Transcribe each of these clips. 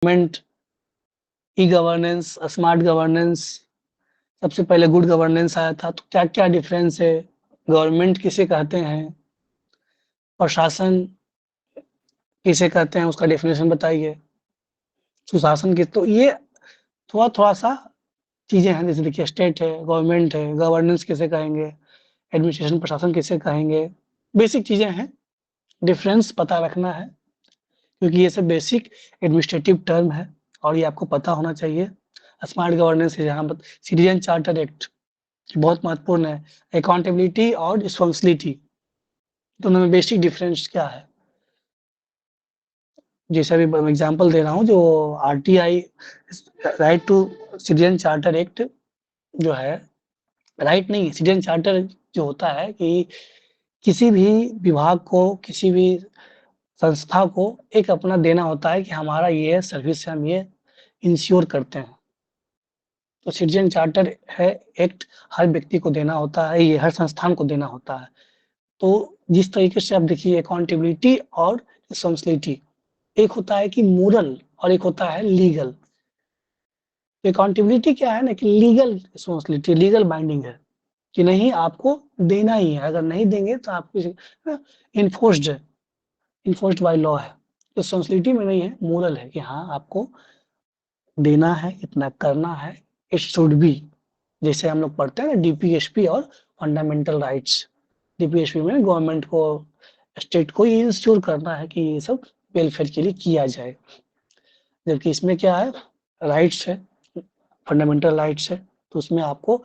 Government, e governance, smart governance, सबसे पहले good governance आया था। तो क्या क्या डिफरेंस है, गवर्नमेंट किसे कहते हैं, प्रशासन किसे कहते हैं, उसका डेफिनेशन बताइए, सुशासन की। तो ये थोड़ा थोड़ा सा चीजें हैं। जैसे देखिए स्टेट है, गवर्नमेंट है, गवर्नेंस किसे कहेंगे, एडमिनिस्ट्रेशन प्रशासन किसे कहेंगे, बेसिक चीजें हैं, डिफरेंस पता रखना है, क्योंकि ये सब बेसिक एडमिनिस्ट्रेटिव टर्म है और ये आपको पता होना चाहिए। स्मार्ट गवर्नेंस है जहाँ सिटीजन चार्टर एक्ट बहुत महत्वपूर्ण है। अकाउंटेबिलिटी और रिस्पॉन्सिबिलिटी, दोनों में बेसिक डिफरेंस क्या है। जैसे अभी मैं एग्जांपल दे रहा हूँ, जो RTI, right to citizen charter act जो है, राइट नहीं, सिटीजन चार्टर जो होता है कि किसी भी विभाग को, किसी भी संस्था को एक अपना देना होता है कि हमारा ये सर्विस से हम ये इंश्योर करते हैं। तो सिटीजन चार्टर है एक्ट हर व्यक्ति को देना होता है, ये हर संस्थान को देना होता है। तो जिस तरीके से आप देखिए अकाउंटेबिलिटी और रिस्पॉन्सिबिलिटी, एक होता है कि मोरल और एक होता है लीगल। तो अकाउंटेबिलिटी क्या है ना कि लीगल रिस्पॉन्सिबिलिटी, लीगल बाइंडिंग है कि नहीं आपको देना ही है, अगर नहीं देंगे तो आपको इन्फोर्स्ड है, इन्फोर्स्ड बाय लॉ है। रिस्पॉन्सिबिलिटी में नहीं है, मोरल है कि हाँ आपको देना है, इतना करना है, इट शुड बी। जैसे हम लोग पढ़ते हैं ना डीपीएसपी और फंडामेंटल राइट्स, डीपीएसपी में गवर्नमेंट को, स्टेट को ये इंश्योर करना है कि ये सब वेलफेयर के लिए किया जाए। जबकि इसमें क्या है, राइट्स है, फंडामेंटल राइट्स है, तो उसमें आपको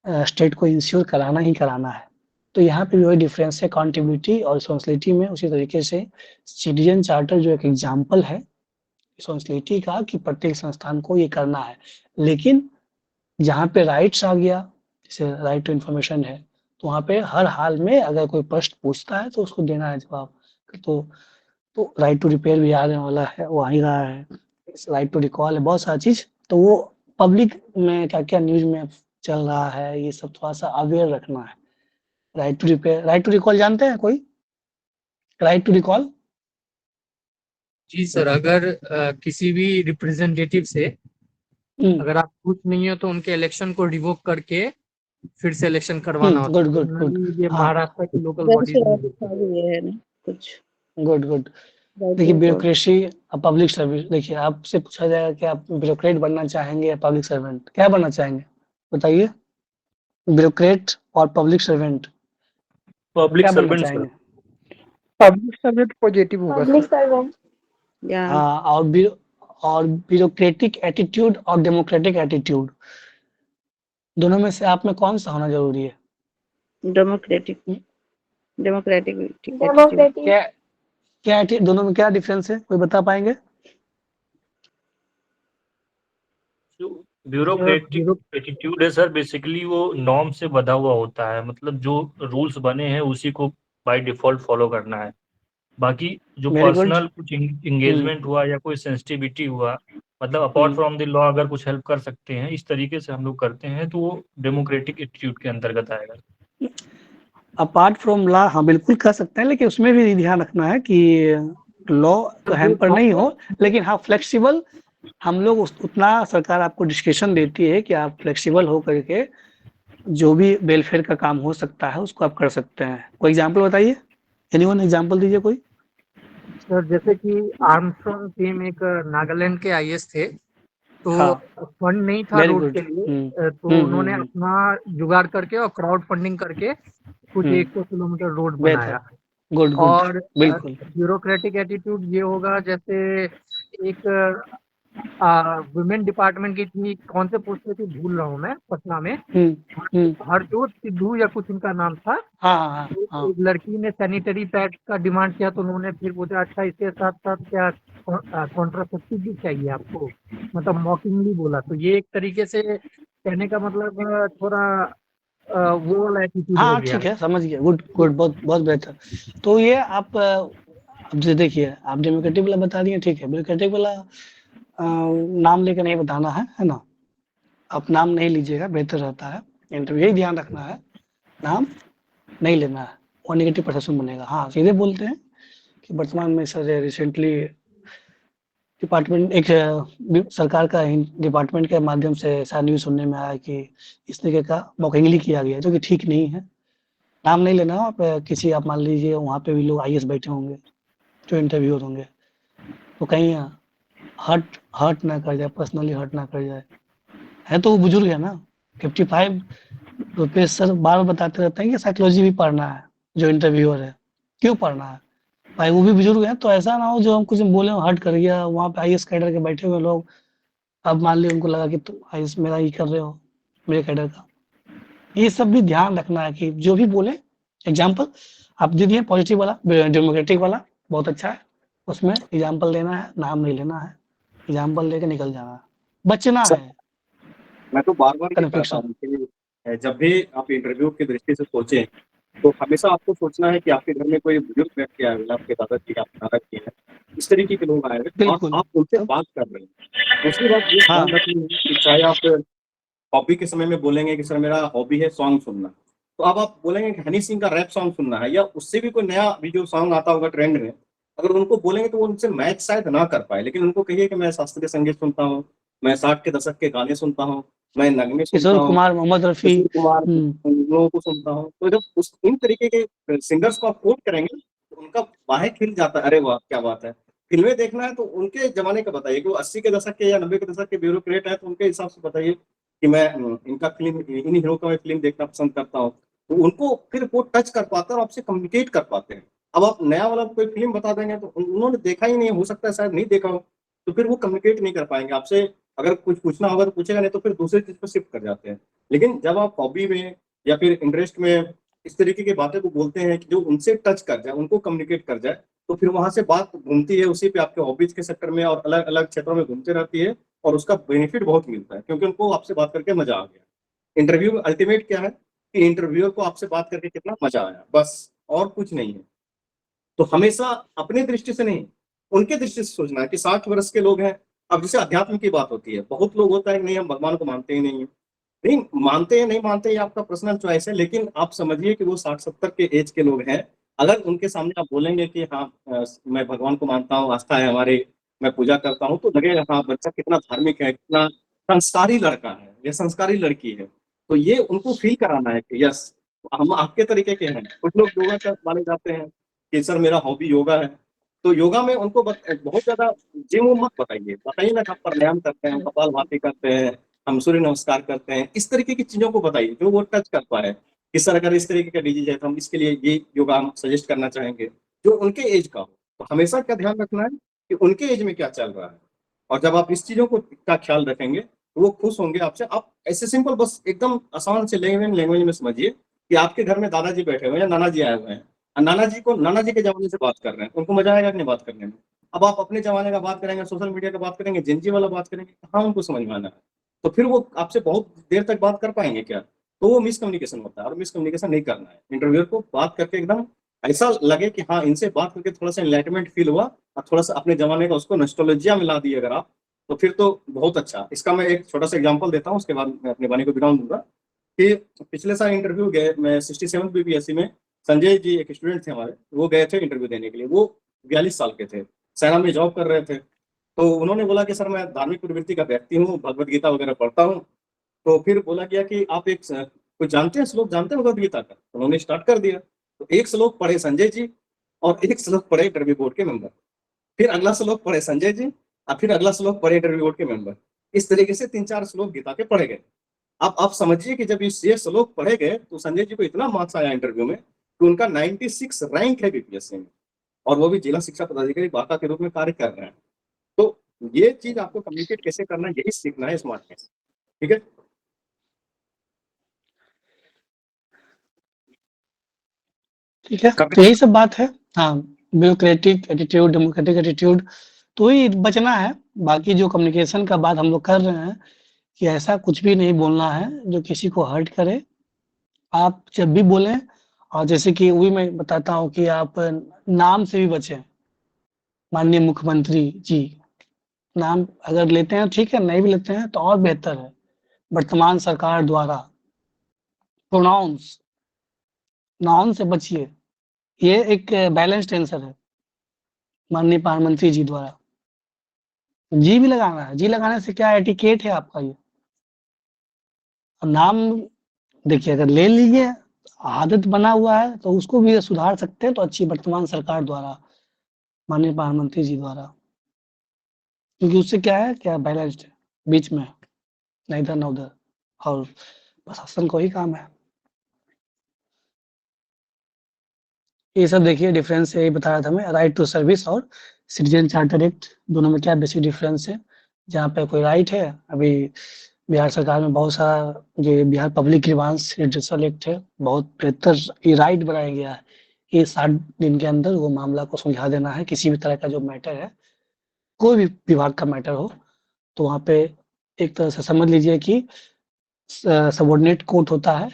स्टेट को इंश्योर कराना ही कराना है। तो यहाँ पे भी वही डिफरेंस है अकाउंटेबिलिटी और रिस्पॉन्सिबिलिटी में। उसी तरीके से सिटीजन चार्टर जो एक एग्जाम्पल है रिस्पॉन्सिबिलिटी का कि प्रत्येक संस्थान को ये करना है। लेकिन जहाँ पे राइट्स आ गया, जैसे राइट टू इन्फॉर्मेशन है, तो वहाँ पे हर हाल में अगर कोई प्रश्न पूछता है तो उसको देना है जवाब। तो राइट टू रिपेयर भी आने वाला है, वो आ ही रहा है, राइट टू रिकॉल है, बहुत सारा चीज। तो वो पब्लिक में क्या क्या न्यूज में चल रहा है, ये सब थोड़ा सा अवेयर रखना है। Right to repair, right to recall जानते हैं कोई, राइट टू रिकॉल? जी सर, अगर किसी भी रिप्रेजेंटेटिव से अगर आप खुश नहीं हो तो उनके इलेक्शन को रिवोक करके फिर से इलेक्शन करवाना होता गुड है। Good good. जनरली ये हाँ, महाराष्ट्र की लोकल जैसे बॉडीज में होता था है। भी है ना कुछ गुड गुड। राइट देखिए रिकॉर्ड। ब्यूरोक्रेसी और पब्लिक सर्विस, देखिए आपसे पूछा जाएगा कि आप ब्यूरोक्रेट बनना चाहेंगे या पब्लिक सर्वेंट, क्या बनना चाहेंगे बताइए। ब्यूरोक्रेट और पब्लिक सर्वेंट, पब्लिक क्या बनना सर्वेंट सर। चाहेंगे? पब्लिक सर्वेंट पॉजिटिव होगा पब्लिक सर। सर्वेंट या हाँ, और ब्यूरोक्रेटिक एटीट्यूड और डेमोक्रेटिक एटीट्यूड, दोनों में से आप में कौन सा होना जरूरी है? Democratic hmm? Democratic attitude. Democratic. क्या दोनों में क्या डिफरेंस है, कोई बता पाएंगे? जो ब्यूरोक्रेटिक ब्यूरो एटीट्यूड है सर, बेसिकली वो नॉर्म से बधा हुआ होता है, मतलब जो रूल्स बने हैं उसी को बाय डिफॉल्ट फॉलो करना है। बाकी जो वेरी गुड। पर्सनल कुछ एंगेजमेंट हुआ या कोई सेंसिटिविटी हुआ, मतलब अपार्ट फ्रॉम द लॉ अगर कुछ हेल्प कर सकते हैं इस तरीके से हम लोग करते हैं तो वो डेमोक्रेटिक एटीट्यूड के अंतर्गत आएगा। अपार्ट फ्रॉम लॉ, हाँ बिल्कुल कर सकते हैं, लेकिन उसमें भी ध्यान रखना है कि लॉ तो हैम्पर नहीं हो, लेकिन हाँ फ्लेक्सिबल। हम लोग उतना सरकार आपको डिस्क्रिप्शन देती है कि आप फ्लेक्सिबल हो करके जो भी वेलफेयर का काम हो सकता है उसको आप कर सकते हैं। कोई एग्जांपल बताइए, एनीवन एग्जांपल दीजिए कोई। सर जैसे कि आर्मस्ट्रॉन्ग टीम एक नागालैंड के आईएएस थे, तो हाँ, फंड नहीं था वेरी रोड गुड। के लिए, तो उन्होंने अपना जुगाड़ करके और क्राउड फंडिंग करके कुछ 100 किलोमीटर रोड बेहतर, बनाया। गुड गुड, और बिल्कुल। ब्यूरोक्रेटिक एटीट्यूड ये होगा, जैसे एक वुमेन डिपार्टमेंट की थी, कौन से पोस्ट पे थी भूल रहा हूँ मैं, पटना में। हम्म। हरजोत सिद्धू या कुछ उनका नाम था। हाँ हाँ तो हाँ। एक लड़की ने सैनिटरी पैड का डिमांड किया, तो उन्होंने फिर पूछा अच्छा इसके साथ साथ क्या कॉन्ट्रासेप्टिव भी चाहिए आपको, मतलब मॉकिंगली बोला। तो ये एक तरीके से कहने का मतलब थोड़ा वो वाला एटीट्यूड हो हाँ गया। ठीक है, समझ गया, गुड गुड, बहुत बहुत बेहतर। तो ये आप अब जो देखिए आप डेमोक्रेटिक वाला बता दिए, ठीक है, ब्यूरोक्रेटिक वाला नाम लेकर नहीं बताना है ना, आप नाम नहीं लीजिएगा, बेहतर रहता है। इंटरव्यू यही ध्यान रखना है, नाम नहीं लेना है, वो नेगेटिव परसेप्शन बनेगा। हाँ सीधे बोलते हैं कि वर्तमान में सर रिसेंटली डिपार्टमेंट एक सरकार का डिपार्टमेंट के माध्यम से ऐसा न्यूज़ सुनने में आया कि इस तरीके का मॉकिंगली किया गया, जो कि ठीक नहीं है। नाम नहीं लेना, आप किसी आप मान लीजिए वहाँ पे भी लोग आईएएस बैठे होंगे, जो इंटरव्यूअर होंगे, तो कहीं हर्ट ना कर जाए, पर्सनली हर्ट ना कर जाए। है तो वो बुजुर्ग है ना, 55 प्रोफेसर बार बताते रहते हैं कि साइकोलॉजी भी पढ़ना है, जो इंटरव्यूअर है, क्यों पढ़ना है भाई, वो भी बुजुर्ग है। तो ऐसा ना हो जो हम कुछ बोले हर्ट कर गया, वहाँ पे आईएएस कैडर के बैठे हुए लोग, अब मान लिया उनको लगा कि तुम आईएएस मेरा ये कर रहे हो, मेरे कैडर का। ये सब भी ध्यान रखना है कि जो भी बोले, एग्जाम्पल आप दे दिए पॉजिटिव वाला, डेमोक्रेटिक वाला बहुत अच्छा है, उसमें एग्जाम्पल देना है, नाम नहीं लेना है, एग्जाम्पल लेके निकल जाना है, बचना सर, है मैं तो बार बार ये कहता कन्फ्लिक्शन। हूँ कि जब भी आप इंटरव्यू की दृष्टि से सोचें तो हमेशा आपको सोचना है कि आपके घर में कोई बुजुर्ग व्यक्ति आए हुए हैं, आपके दादाजी आपके दादाजी हैं, इस तरीके के लोग आए हुए हैं और बिल्कुल। आप उनसे तब बात कर रहे हैं। दूसरी बात ये हाँ, ध्यान रखनी है कि चाहे आप हॉबी के समय में बोलेंगे कि सर मेरा हॉबी है सॉन्ग सुनना, तो अब आप बोलेंगे कि हनी सिंह का रैप सॉन्ग सुनना है या उससे भी कोई नया अभी जो सॉन्ग आता होगा ट्रेंड में, अगर उनको बोलेंगे तो वो उनसे मैच शायद ना कर पाए, लेकिन उनको कहिए कि मैं शास्त्रीय संगीत सुनता हूँ, मैं 60 के दशक के गाने सुनता हूँ, मैं नगमे सुनता किशोर हूँ, कुमार, मोहम्मद रफ़ी। किशोर कुमार हुँ, उन लोगों को सुनता हूँ। तो जब उस इन तरीके के सिंगर्स को आप कोट करेंगे तो उनका बाहें खिल जाता है, अरे वाह क्या बात है। फिल्में देखना है तो उनके जमाने का बताइए कि वो 80 के दशक के या 90 के दशक के ब्यूरोक्रेट है, तो उनके हिसाब से बताइए कि मैं इनका फिल्म इन हीरो का मैं फिल्म देखना पसंद करता हूँ। तो उनको फिर वो टच कर पाते हैं और आपसे कम्युनिकेट कर पाते हैं। अब आप नया वाला कोई फिल्म बता देंगे तो उन्होंने देखा ही नहीं, हो सकता है शायद नहीं देखा हो, तो फिर वो कम्युनिकेट नहीं कर पाएंगे आपसे। अगर कुछ पूछना होगा तो पूछेगा, नहीं तो फिर दूसरी चीज पर शिफ्ट कर जाते हैं। लेकिन जब आप हॉबी में या फिर इंटरेस्ट में इस तरीके की बातें को बोलते हैं कि जो उनसे टच कर जाए, उनको कम्युनिकेट कर जाए, तो फिर वहां से बात घूमती है उसी पे आपके हॉबीज के सेक्टर में और अलग अलग क्षेत्रों में घूमती रहती है और उसका बेनिफिट बहुत मिलता है क्योंकि उनको आपसे बात करके मजा आ गया। इंटरव्यू में अल्टीमेट क्या है कि इंटरव्यूअर को आपसे बात करके कितना मजा आया, बस और कुछ नहीं है। तो हमेशा अपनी दृष्टि से नहीं, उनके दृष्टि से सोचना है कि 60 वर्ष के लोग हैं। अब जैसे अध्यात्म की बात होती है, बहुत लोग होता है कि नहीं हम भगवान को मानते ही नहीं है। नहीं मानते हैं नहीं मानते, ये आपका पर्सनल चॉइस है, लेकिन आप समझिए कि वो 60-70 के एज के लोग हैं। अगर उनके सामने आप बोलेंगे कि हाँ मैं भगवान को मानता हूँ, आस्था है हमारी, मैं पूजा करता हूँ, तो लगेगा हाँ बच्चा कितना धार्मिक है, कितना संस्कारी लड़का है या संस्कारी लड़की है। तो ये उनको फील कराना है कि यस हम आपके तरीके के हैं। कुछ लोग योगा का माने जाते हैं कि सर मेरा हॉबी योगा है, तो योगा में उनको बहुत ज्यादा जिम मत बताइए, बताइए ना कि आप प्राणायाम करते हैं, कपालभाति करते हैं, हम सूर्य नमस्कार करते हैं, इस तरीके की चीजों को बताइए जो वो टच कर पाए कि सर अगर इस तरीके का डिजीज है तो हम इसके लिए ये योगा हम सजेस्ट करना चाहेंगे जो उनके एज का हो। तो हमेशा क्या ध्यान रखना है कि उनके एज में क्या चल रहा है, और जब आप इस चीजों को का ख्याल रखेंगे तो वो खुश होंगे आपसे। आप ऐसे सिंपल बस एकदम आसान से लैंग्वेज में समझिए कि आपके घर में दादाजी बैठे हुए हैं या नाना जी आए हुए हैं, और नाना जी के जमाने से बात कर रहे हैं, उनको मजा आएगा कि नहीं बात करने में। अब आप अपने जमाने का बात करेंगे, सोशल मीडिया का बात करेंगे, जिंजी वाला बात करेंगे, कहाँ उनको समझ में आना है। तो फिर वो आपसे बहुत देर तक बात कर पाएंगे क्या? तो वो मिसकम्युनिकेशन होता है और मिसकम्युनिकेशन नहीं करना है। इंटरव्यूअर को बात करके एकदम ऐसा लगे कि हाँ इनसे बात करके थोड़ा सा एनलाइटमेंट फील हुआ और थोड़ा सा अपने जमाने का उसको नॉस्टैल्जिया मिला दिए अगर आप, तो फिर तो बहुत अच्छा। इसका मैं एक छोटा सा एग्जांपल देता हूँ, उसके बाद मैं अपने वाणी को विराम दूंगा कि पिछले साल इंटरव्यू गए, मैं 67 बीपीएससी में, संजय जी एक स्टूडेंट थे हमारे, वो गए थे इंटरव्यू देने के लिए। वो 42 साल के थे, सेना में जॉब कर रहे थे। तो उन्होंने बोला कि सर मैं धार्मिक प्रवृत्ति का व्यक्ति हूँ, भगवत गीता वगैरह पढ़ता हूँ। तो फिर बोला गया कि आप एक कुछ जानते हैं, श्लोक जानते हैं भगवत गीता का? तो उन्होंने स्टार्ट कर दिया। तो एक श्लोक पढ़े संजय जी और एक श्लोक पढ़े इंटरव्यू बोर्ड के मेंबर, फिर अगला श्लोक पढ़े संजय जी और फिर अगला श्लोक पढ़े इंटरव्यू बोर्ड के मेंबर। इस तरीके से 3-4 श्लोक गीता के पढ़े गए। अब आप समझिए कि जब ये श्लोक पढ़े गए तो संजय जी को इतना मार्क्स आया इंटरव्यू में कि उनका 96 रैंक है बीपीएससी में, और वो भी जिला शिक्षा पदाधिकारी बांका के रूप में कार्य कर रहे हैं। तो ये चीज आपको कम्युनिकेट कैसे करना है, यही सीखना है स्मार्टनेस। ठीक है, ठीक है, तो यही सब बात है। हाँ, ब्यूरोक्रेटिक एटीट्यूड, डेमोक्रेटिक एटीट्यूड, तो ही बचना है। बाकी जो कम्युनिकेशन का बात हम लोग कर रहे हैं कि ऐसा कुछ भी नहीं बोलना है जो किसी को हर्ट करे। आप जब भी बोलें, और जैसे कि वही मैं बताता हूँ कि आप नाम से भी बचें। माननीय मुख्यमंत्री जी, नाम अगर लेते हैं ठीक है, नहीं भी लेते हैं तो और बेहतर है। वर्तमान सरकार द्वारा प्रोनाउंस, नाउन से बचिए। ये एक बैलेंस्ड आंसर है माननीय प्रधानमंत्री जी द्वारा। जी भी लगाना है। जी लगाने से क्या एटिकेट है आपका ये। अब नाम देखिए अगर ले लीजिए, आदत बना हुआ है तो उसको भी सुधार सकते हैं तो अच्छी वर्तमान सरकार द्वारा, माननीय प्रधानमंत्री जी द्वारा। क्योंकि उससे क्या है, क्या बैलेंस्ड है, बीच में, ना इधर ना उधर, और प्रशासन को ही काम है। ये सब देखिए डिफरेंस यही बता रहा था मैं, राइट टू सर्विस और सिटीजन चार्टर एक्ट, दोनों में क्या बेसिक डिफरेंस है। जहाँ पे कोई राइट है, अभी बिहार सरकार में बहुत सारा जो Bihar public grievance redressal act है, बहुत बेहतर ये राइट बनाया गया है। ये 60 दिन के अंदर वो मामला को सुलझा देना है, किसी भी तरह का जो मैटर है, कोई भी विभाग का मैटर हो, तो वहाँ पे एक तरह से समझ लीजिए कि सबॉर्डिनेट कोर्ट होता है,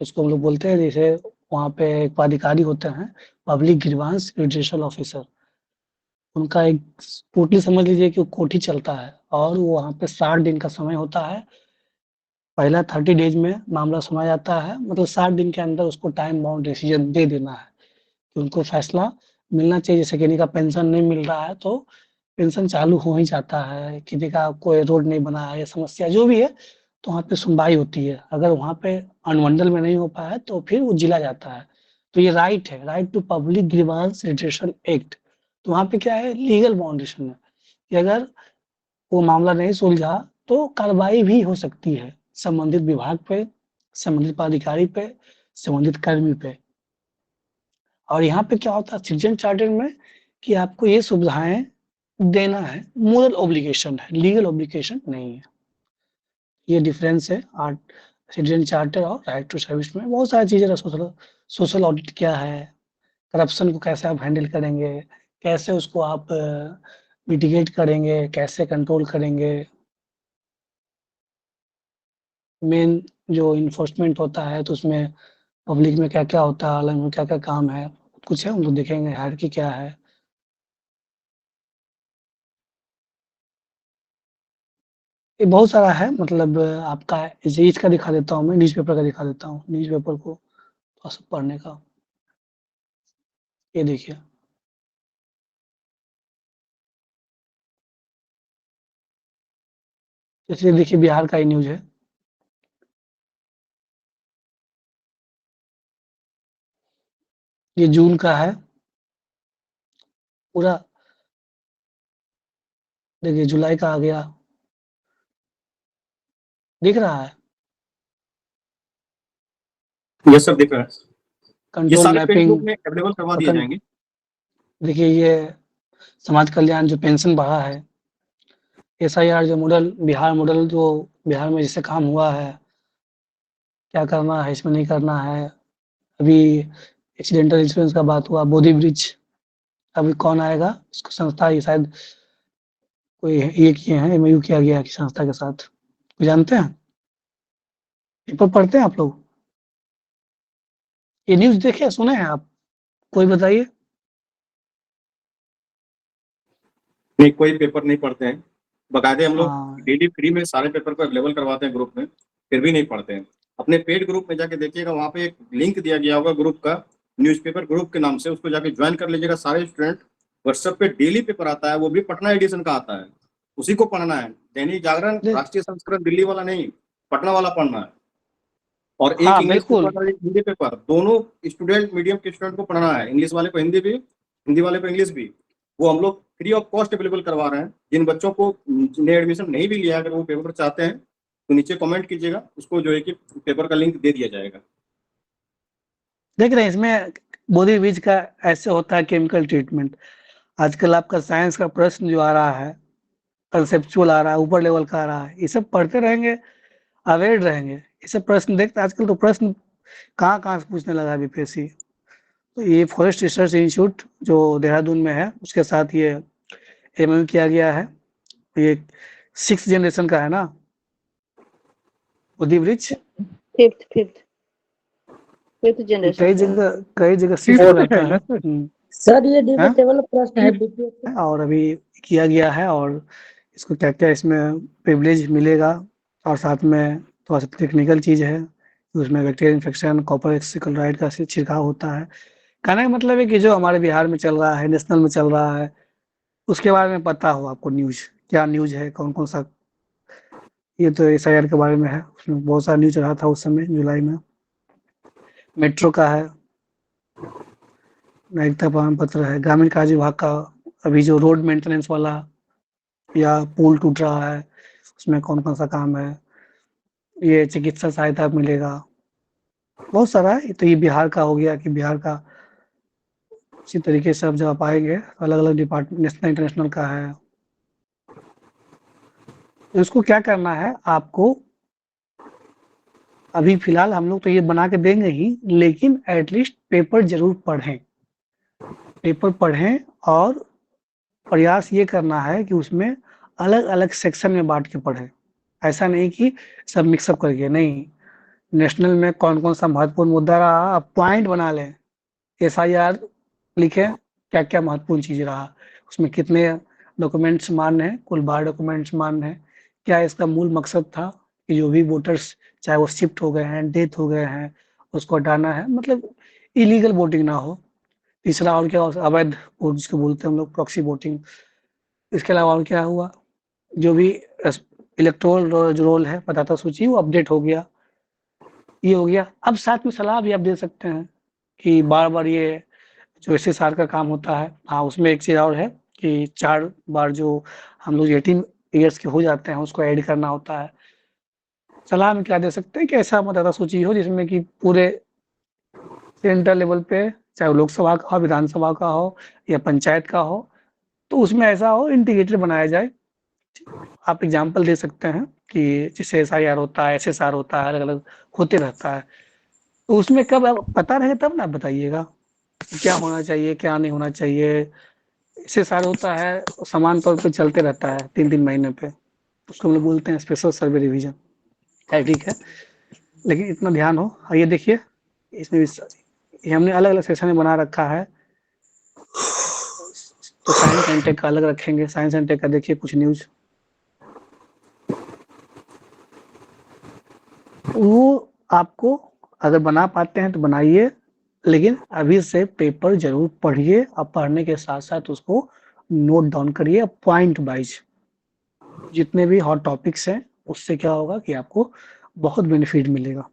इसको हम लोग बोलते हैं। जैसे वहाँ पे एक पदाधिकारी होते हैं, पब्लिक ग्रीवांस रिड्रेसल ऑफिसर, उनका एक टोटली समझ लीजिए कि वो कोर्ट ही चलता है, और वो वहाँ पे 60 दिन का समय होता है। पहला 30 डेज में मामला सुना जाता है, मतलब 60 दिन के अंदर उसको टाइम बाउंड डिसीजन दे देना है कि उनको फैसला मिलना चाहिए। जैसे किसी का पेंशन नहीं मिल रहा है तो पेंशन चालू हो ही जाता है, किसी का कोई रोड नहीं बना है या समस्या जो भी है, तो वहाँ पे सुनवाई होती है। अगर वहाँ पे अनुमंडल में नहीं हो पाया तो फिर वो जिला जाता है। तो ये राइट है, right to public grievance redressal act. तो वहाँ पे क्या है, लीगल बाउंडेशन है कि अगर वो मामला नहीं सुलझा तो कार्रवाई भी हो सकती है संबंधित विभाग पे, संबंधित पदाधिकारी पे, संबंधित कर्मी पे। और यहाँ पे क्या होता है सिटीजन चार्टर में, कि आपको ये सुविधाएं देना है, मोरल ऑब्लिगेशन है, लीगल ऑब्लिगेशन नहीं है। ये डिफरेंस है आर्ट सिटीजन चार्टर और राइट टू सर्विस में। बहुत सारी चीजें, सोशल सोशल ऑडिट क्या है, करप्शन को कैसे आप हैंडल करेंगे, कैसे उसको आप मिटिगेट करेंगे, कैसे कंट्रोल करेंगे, मेन जो इन्फोर्समेंट होता है तो उसमें पब्लिक में क्या क्या होता है, अलग में क्या क्या काम है, कुछ है हम लोग देखेंगे, हायरार्की क्या है। ये बहुत सारा है, मतलब आपका इसका दिखा देता हूँ मैं, न्यूज़पेपर का दिखा देता हूँ, न्यूज़पेपर को थोड़ा सा पढ़ने का। ये देखिए, इसलिए देखिए बिहार का ही न्यूज़ है। ये जून का है पूरा, देखिए जुलाई का आ गया, दिख रहा है, ये सब दिख रहा है, ये कंट्रोल सारे पेज मैपिंग। ग्रुप में अवेलेबल करवा दिए जाएंगे। देखिए ये समाज कल्याण जो पेंशन बढ़ा है, एसआईआर जो मॉडल, बिहार मॉडल जो बिहार में जिससे काम हुआ है, क्या करना है इसमें नहीं करना है। अभी एक्सीडेंटल इंश्योरेंस का बात हुआ, बोधी ब्रिज, अभी कौन आएगा इसको, संस्था ये शायद कोई ये किए हैं, एमओयू किया गया है कि संस्था के साथ, कोई जानते हैं, पेपर पढ़ते हैं आप लोग, ये न्यूज़ देखे सुने हैं आप, कोई बताइए। नहीं, कोई पेपर नहीं पढ़ते हैं, बकायदे हम लोग हाँ डेली फ्री में सारे पेपर को अवेलेबल करवाते हैं ग्रुप में, फिर भी नहीं पढ़ते हैं। अपने पेड ग्रुप में जाके देखिएगा, वहाँ पे एक लिंक दिया गया होगा ग्रुप का, न्यूज़पेपर ग्रुप के नाम से, उसको जाके ज्वाइन कर लीजिएगा। सारे स्टूडेंट व्हाट्सएप पे डेली पेपर आता है, वो भी पटना एडिशन का आता है, उसी को पढ़ना है। दैनिक जागरण, दे- राष्ट्रीय संस्कृत दिल्ली वाला नहीं, पटना वाला पढ़ना है। और एक हाँ इंग्लिश बिल्कुल, पेपर और एक हिंदी पेपर, दोनों स्टूडेंट मीडियम के स्टूडेंट को पढ़ना है। इंग्लिश वाले को हिंदी भी, हिंदी वाले को इंग्लिश भी, वो हम लोग फ्री ऑफ कॉस्ट अवेलेबल करवा रहे हैं। जिन बच्चों को ने एडमिशन नहीं भी लिया, अगर वो पेपर चाहते हैं तो नीचे कमेंट कीजिएगा, उसको जो है कि पेपर का लिंक दे दिया जाएगा। देख रहे हैं इसमें बोधी बीज का ऐसे होता है केमिकल ट्रीटमेंट। आजकल आपका साइंस का प्रश्न जो आ रहा है, कंसेप्चुअल आ रहा है, ऊपर लेवल का आ रहा है, ये सब पढ़ते रहेंगे, अवेयर रहेंगे, ये सब प्रश्न देखते। आजकल तो प्रश्न कहाँ से पूछने लगा बीपीएससी। तो ये फॉरेस्ट रिसर्च इंस्टीट्यूट जो देहरादून में है, उसके साथ ये एमओयू किया गया है। ये 6th जनरेशन का है ना बोधी ब्रिज, फिफ्थ जनरेशन का। कई जगह फिफ्थ शिफ्ट हो है जाता ना है। सर? सर ये डिबेटेबल प्रश्न है बीपीएससी और अभी किया गया है, और इसको क्या क्या इसमें प्रिविलेज मिलेगा, और साथ में थोड़ा सा टेक्निकल चीज़ है, उसमें बैक्टीरियल इन्फेक्शन, कॉपर एक्सिक्लोराइड का छिड़काव होता है। कहने का मतलब है कि जो हमारे बिहार में चल रहा है, नेशनल में चल रहा है, उसके बारे में पता हो आपको न्यूज़ क्या न्यूज़ है, कौन-कौन सा, ये तो एसआईआर के बारे में है, उसमें बहुत सारा न्यूज़ रहा था उस समय जुलाई में। मेट्रो का है, नागरिकता प्रमाण पत्र है, ग्रामीण कार्य विभाग का अभी जो रोड मेंटेनेंस वाला या पुल टूट रहा है, उसमें कौन-कौन सा काम है, ये चिकित्सा सहायता मिलेगा, बहुत सारा है। तो ये बिहार का हो गया कि बिहार का इसी तरीके से अब जब आप आएँगे, अलग-अलग डिपार्टमेंट नेशनल इंटरनेशनल का है। तो इसको क्या करना है आपको, अभी फ़िलहाल हम लोग तो ये बना के देंगे ही, लेकिन एट लीस्ट पेपर ज़रूर पढ़ें। पेपर पढ़ें और प्रयास ये करना है कि उसमें अलग-अलग सेक्शन में बाँट के पढ़ें। ऐसा नहीं कि सब मिक्स अप करके, नहीं। नेशनल में कौन-कौन सा महत्वपूर्ण मुद्दा रहा, आप पॉइंट बना लें। एसआईआर लिखें, क्या-क्या महत्वपूर्ण चीज़ रहा, उसमें कितने डॉक्यूमेंट्स मान्य हैं, कुल 12 डॉक्यूमेंट्स मान्य हैं। क्या इसका मूल मकसद था कि जो भी वोटर्स चाहे वो शिफ्ट हो गए हैं, डेथ हो गए हैं, उसको हटाना है, मतलब इलीगल वोटिंग ना हो। तीसरा और क्या, अवैध वोट जिसको बोलते हैं हम लोग, प्रॉक्सी वोटिंग। इसके अलावा और क्या हुआ, जो भी इलेक्टोरल जो रोल है, मतदाता सूची, वो अपडेट हो गया, ये हो गया। अब साथ में सलाह भी आप दे सकते हैं कि बार-बार ये जो एसएसआर का काम होता है, हाँ, उसमें एक चीज़ और है कि 4 बार जो हम लोग 18 ईयर्स के हो जाते हैं, उसको ऐड करना होता है। सलाह में क्या दे सकते हैं कि ऐसा मतदाता सूची हो जिसमें कि पूरे सेंट्रल लेवल पे, चाहे वो लोकसभा का हो, विधानसभा का हो या पंचायत का हो, तो उसमें ऐसा हो इंटीग्रेटेड बनाया जाए। आप एग्ज़ाम्पल दे सकते हैं कि जैसे एसआईआर होता है, एसएसआर होता है, अलग-अलग होते रहता है। तो उसमें कब पता रहेगा तब ना बताइएगा, क्या होना चाहिए, क्या नहीं होना चाहिए। एसएसआर होता है, समान तौर पे चलते रहता है 3-3 महीने पे, उसको हम लोग बोलते हैं स्पेशल सर्वे रिवीजन। खैर ठीक है, लेकिन इतना ध्यान हो। और ये देखिए, इसमें ये हमने अलग-अलग सेक्शन में बना रखा है। तो साइंस एंड टेक का अलग रखेंगे, साइंस एंड टेक का देखिए कुछ न्यूज़। वो आपको अगर बना पाते हैं तो बनाइए, लेकिन अभी से पेपर ज़रूर पढ़िए और पढ़ने के साथ-साथ उसको नोट डाउन करिए पॉइंट वाइज़। जितने भी हॉट टॉपिक्स हैं, उससे क्या होगा कि आपको बहुत बेनिफिट मिलेगा।